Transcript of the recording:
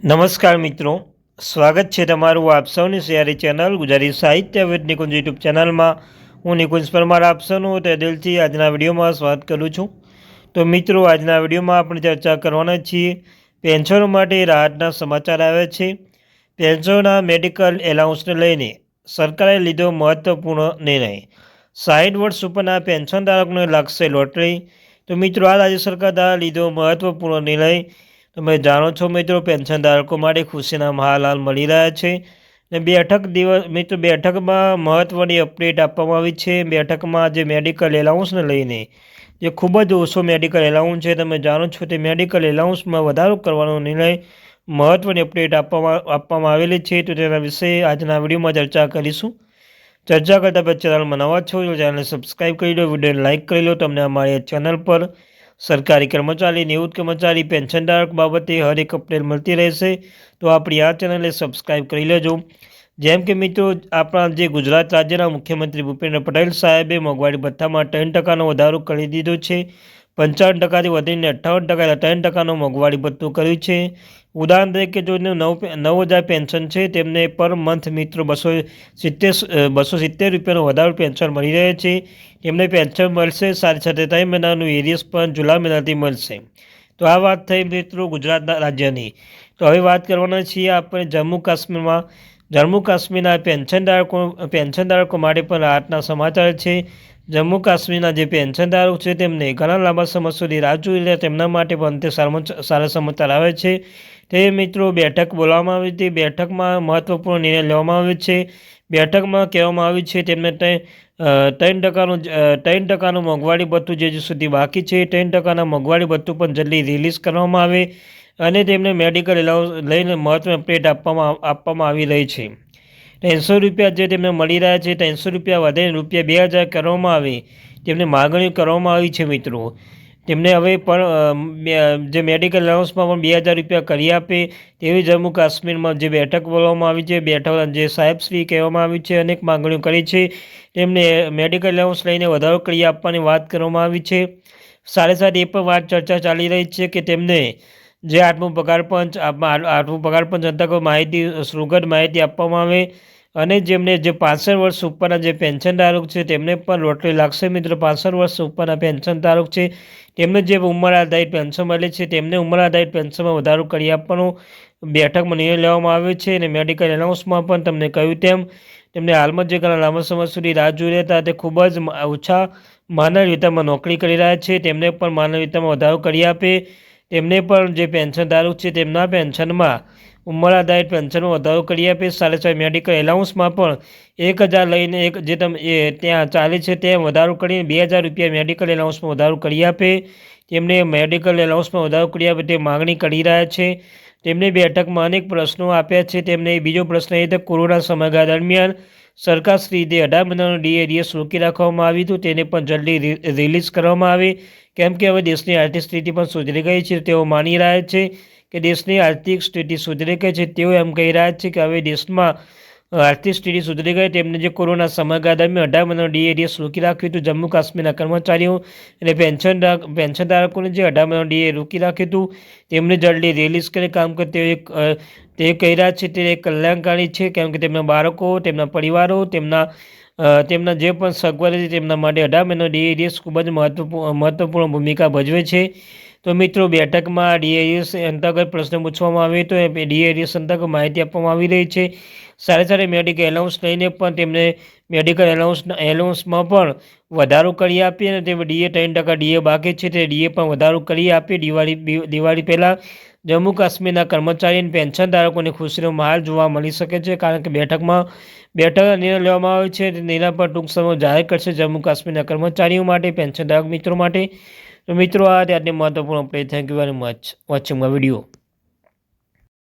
નમસ્કાર મિત્રો, સ્વાગત છે તમારું આપ સૌની સિયારી ચેનલ ગુજરાતી સાહિત્ય વિદ નિકુંજ યુટ્યુબ ચેનલમાં. હું નિકુંજ પરમાર આપ સૌનું તે દિલથી આજના વિડીયોમાં સ્વાગત કરું છું. તો મિત્રો, આજના વિડીયોમાં આપણે ચર્ચા કરવાના છીએ પેન્શનો માટે રાહતના સમાચાર આવ્યા છે. પેન્શનના મેડિકલ એલાઉન્સને લઈને સરકારે લીધો મહત્વપૂર્ણ નિર્ણય. 60 વર્ષ ઉપરના પેન્શનધારકોને લાગશે લોટરી. તો મિત્રો, આ રાજ્ય સરકાર દ્વારા લીધો મહત્વપૂર્ણ નિર્ણય. તમે જાણો છો મિત્રો, પેન્શનધારકો માટે ખુશીના હાલ મળી રહ્યા છે. ને બેઠકમાં મહત્ત્વની અપડેટ આપવામાં આવી છે. બેઠકમાં જે મેડિકલ એલાઉન્સને લઈને જે ખૂબ જ ઓછો મેડિકલ એલાઉન્સ છે, તમે જાણો છો તે મેડિકલ એલાઉન્સમાં વધારો કરવાનો નિર્ણય, મહત્ત્વની અપડેટ આપવામાં આવેલી છે. તો તેના વિશે આજના વિડીયોમાં ચર્ચા કરીશું. ચર્ચા કરતાં પહેલાં ચેનલમાં નવા છો તો ચેનલને સબસ્ક્રાઈબ કરી લો, વિડીયોને લાઇક કરી લો. તમને અમારી ચેનલ પર સરકારી કર્મચારી, નિવૃત્ત કર્મચારી, પેન્શનધારક બાબતે હરેક અપડેટ મળતી રહેશે. તો આપણી આ ચેનલને સબસ્ક્રાઈબ કરી લેજો. જેમ કે મિત્રો, આપણા જે ગુજરાત રાજ્યના મુખ્યમંત્રી ભૂપેન્દ્ર પટેલ સાહેબે મોંઘવારી ભથ્થામાં 3% વધારો કરી દીધો છે. 55%થી વધીને 58%, 3% મોંઘવારી ભથ્થું કર્યું છે. ઉદાહરણ તરીકે જો 9,000 પેન્શન છે, તેમને પર મંથ મિત્રો 270 રૂપિયાનો વધારો પેન્શન મળી રહે છે. તેમને પેન્શન મળશે, સાથે સાથે 3 મહિનાનું એરિયસ પણ જુલાઈ મહિનાથી મળશે. તો આ વાત થઈ મિત્રો ગુજરાતના રાજ્યની. તો હવે વાત કરવાના છીએ આપણે જમ્મુ કાશ્મીરના પેન્શનધારકો માટે પણ રાહતના સમાચાર છે. જમ્મુ કાશ્મીરના જે પેન્શનધારકો છે તેમને ઘણા લાંબા સમય સુધી રાહ જોઈ રહ્યા, તેમના માટે પણ તે સારા સમાચાર આવે છે. તે મિત્રો બેઠક બોલાવવામાં આવી હતી. બેઠકમાં મહત્વપૂર્ણ નિર્ણય લેવામાં આવ્યો છે. બેઠકમાં કહેવામાં આવ્યું છે તેમને 3% મોંઘવારી ભથ્થું જે સુધી બાકી છે, 3% મોંઘવારી ભથ્થું પણ જલ્દી રિલીઝ કરવામાં આવે અને તેમને મેડિકલ એલાઉન્સ લઈને મહત્વની અપડેટ આપવામાં આવી રહી છે. 300 રૂપિયા જે તેમને મળી રહ્યા છે, 300 રૂપિયા વધીને રૂપિયા 2,000 કરવામાં આવે તેમને માગણી કરવામાં આવી છે. મિત્રો, તેમને હવે પણ જે મેડિકલ એલાઉન્સમાં પણ 2,000 રૂપિયા કરી આપે તેવી જમ્મુ કાશ્મીરમાં જે બેઠક બોલાવવામાં આવી છે. બેઠક જે સાહેબશ્રી કહેવામાં આવી છે, અનેક માગણીઓ કરી છે. તેમને મેડિકલ એલાઉન્સ લઈને વધારો કરી આપવાની વાત કરવામાં આવી છે. સાથે સાથે એ પણ વાત ચર્ચા ચાલી રહી છે કે તેમને જે આઠમું પગાર પંચ અંતર્ગત સુગત માહિતી આપવામાં આવે અને જેમને જે 65 વર્ષ ઉપરના જે પેન્શનધારક છે તેમને પણ લોટરી લાગશે. મિત્રો, 65 વર્ષ ઉપરના પેન્શનધારક છે તેમને જે ઉંમર આધારિત પેન્શન મળે છે, તેમને ઉંમર આધારિત પેન્શનમાં વધારો કરી આપવાનો બેઠકમાં નિર્ણય લેવામાં આવ્યો છે. અને મેડિકલ એલાઉન્સમાં પણ તમને કહ્યું તેમ તેમને હાલમાં જે ઘણા લાંબા સમય સુધી રાહ જોઈ રહ્યા હતા, તે ખૂબ જ ઓછા માનવ વેતનમાં નોકરી કરી રહ્યા છે, તેમને પણ માનવ વેતનમાં વધારો કરી આપે. તેમને પણ જે પેન્શનધારક છે તેમના પેન્શનમાં ઉંમર આધારિત પેન્શનમાં વધારો કરી આપે. સાથે સાથે મેડિકલ એલાઉન્સમાં પણ 1,000 લઈને જે ત્યાં ચાલે છે ત્યાં વધારો કરીને 2,000 રૂપિયા મેડિકલ એલાઉન્સમાં વધારો કરી આપે. તેમને મેડિકલ એલાઉન્સમાં વધારો કરી આપે તે માગણી કરી રહ્યા છે. તેમને બેઠકમાં અનેક પ્રશ્નો આપ્યા છે. તેમને બીજો પ્રશ્ન એ હતો કોરોના સમયગાળા દરમિયાન સરકારશ્રી 18 મહિનાનું ડીએડીએસ રોકી રાખવામાં આવ્યું હતું, તેને પણ જલ્દી રિલીઝ કરવામાં આવે. કેમ કે હવે દેશની આર્થિક સ્થિતિ પણ સુધરી ગઈ છે. તેઓ માની રહ્યા છે કે દેશની આર્થિક સ્થિતિ સુધરી ગઈ છે. તેઓ એમ કહી રહ્યા છે કે હવે દેશમાં આર્થિક સ્થિતિ સુધરી ગઈ. તેમને જે કોરોના સમયગાળા દરમિયાન 18 મહિનાનું ડીએડીએસ રોકી રાખ્યું હતું, જમ્મુ કાશ્મીરના કર્મચારીઓ અને પેન્શનધારકોને જે 18 મહિનાનું ડીએ રોકી રાખ્યું હતું, તેમને જલ્દી રિલીઝ કરી કામ કરે તે કહી રહ્યા છે. તે કલ્યાણકારી છે, કેમ કે તેમના બાળકો, તેમના પરિવારો, તેમના જે પણ સગવડ છે તેમના માટે 18 મહિનાનો ડીએડીએસ ખૂબ જ મહત્વપૂર્ણ ભૂમિકા ભજવે છે. તો મિત્રો, બેઠકમાં ડીએડીએસ અંતર્ગત પ્રશ્ન પૂછવામાં આવે તો ડીએડીએસ અંતર્ગત માહિતી આપવામાં આવી રહી છે. સાથે સાથે મેડિકલ એલાઉન્સ લઈને પણ તેમને મેડિકલ એલાઉન્સમાં પણ વધારો કરી આપીએ અને તે 3% ડીએ બાકી છે તે ડીએ પણ વધારો કરી આપીએ. દિવાળી પહેલાં જમ્મુ કાશ્મીરના કર્મચારી અને પેન્શનધારકોને ખુશીનો માહોલ જોવા મળી શકે છે, કારણ કે બેઠક નિર્ણય લેવામાં આવ્યો છે. નિર્ણય પર ટૂંક સમયમાં જાહેર કરશે જમ્મુ કાશ્મીરના કર્મચારીઓ માટે, પેન્શનધારક મિત્રો માટે. તો મિત્રો, આ ત્યારની મહત્વપૂર્ણ update. Thank you very much watching my video.